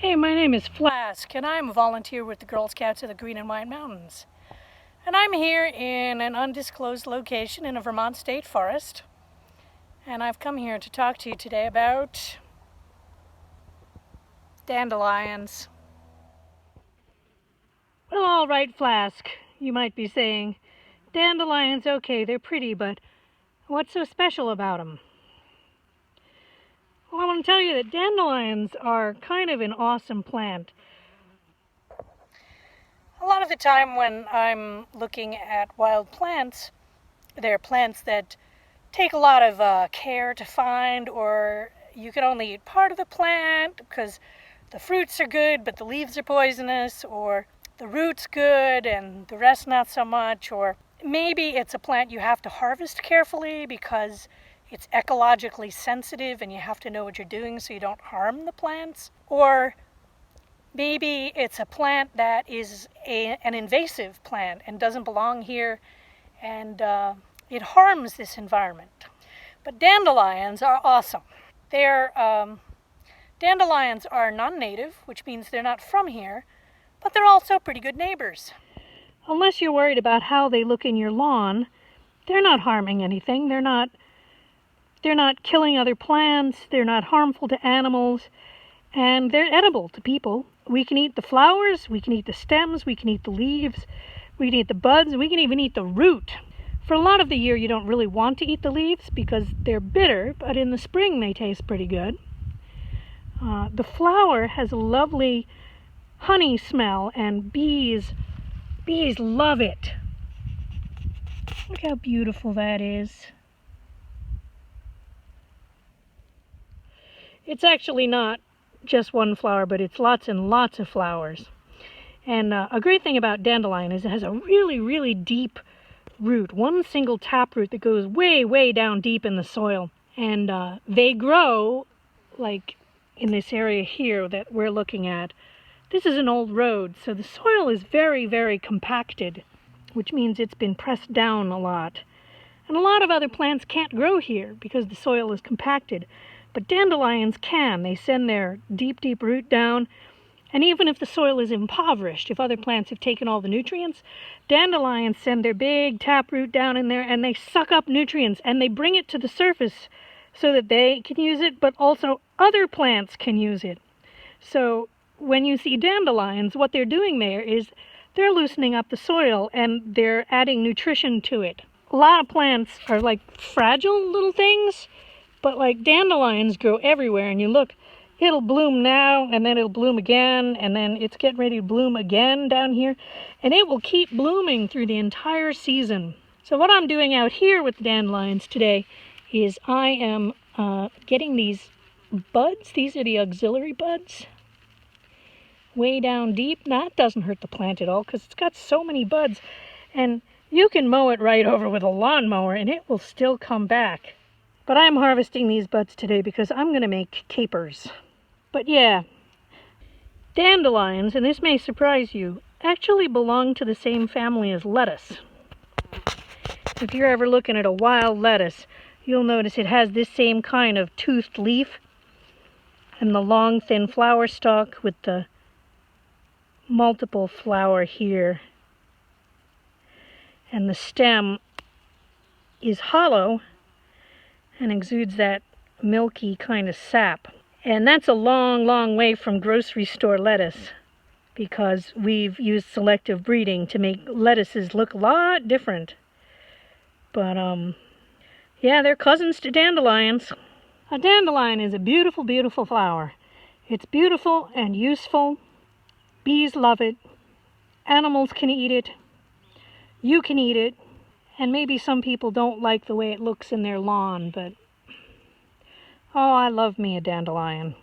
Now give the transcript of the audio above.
Hey, my name is Flask, and I'm a volunteer with the Girl Scouts of the Green and White Mountains. And I'm here in an undisclosed location in a Vermont state forest. And I've come here to talk to you today about dandelions. Well, all right, Flask, you might be saying. Dandelions, okay, they're pretty, but what's so special about them? Well, I want to tell you that dandelions are kind of an awesome plant. A lot of the time when I'm looking at wild plants, they're plants that take a lot of care to find, or you can only eat part of the plant because the fruits are good but the leaves are poisonous, or the root's good and the rest not so much, or maybe it's a plant you have to harvest carefully because it's ecologically sensitive and you have to know what you're doing so you don't harm the plants, or maybe it's a plant that is an invasive plant and doesn't belong here, and it harms this environment. But dandelions are awesome. Dandelions are non-native, which means they're not from here, but they're also pretty good neighbors. Unless you're worried about how they look in your lawn, they're not harming anything. They're not killing other plants. They're not harmful to animals, and they're edible to people. We can eat the flowers, we can eat the stems, we can eat the leaves, we can eat the buds, we can even eat the root. For a lot of the year you don't really want to eat the leaves because they're bitter, but in the spring they taste pretty good. The flower has a lovely honey smell, and bees love it. Look how beautiful that is. It's actually not just one flower, but it's lots and lots of flowers. And a great thing about dandelion is it has a really, really deep root, one single taproot that goes way, way down deep in the soil. And they grow like in this area here that we're looking at. This is an old road, so the soil is very, very compacted, which means it's been pressed down a lot. And a lot of other plants can't grow here because the soil is compacted. But dandelions can. They send their deep, deep root down. And even if the soil is impoverished, if other plants have taken all the nutrients, dandelions send their big taproot down in there and they suck up nutrients and they bring it to the surface so that they can use it, but also other plants can use it. So when you see dandelions, what they're doing there is they're loosening up the soil and they're adding nutrition to it. A lot of plants are like fragile little things, but like dandelions grow everywhere, and you look, it'll bloom now, and then it'll bloom again, and then it's getting ready to bloom again down here, and it will keep blooming through the entire season. So what I'm doing out here with the dandelions today is I am getting these buds. These are the auxiliary buds. Way down deep. Now, that doesn't hurt the plant at all because it's got so many buds, and you can mow it right over with a lawnmower, and it will still come back. But I'm harvesting these buds today because I'm going to make capers. But yeah, dandelions, and this may surprise you, actually belong to the same family as lettuce. If you're ever looking at a wild lettuce, you'll notice it has this same kind of toothed leaf and the long, thin flower stalk with the multiple flower here. And the stem is hollow and exudes that milky kind of sap. And that's a long, long way from grocery store lettuce because we've used selective breeding to make lettuces look a lot different. But yeah, they're cousins to dandelions. A dandelion is a beautiful, beautiful flower. It's beautiful and useful. Bees love it. Animals can eat it. You can eat it. And maybe some people don't like the way it looks in their lawn, but oh, I love me a dandelion.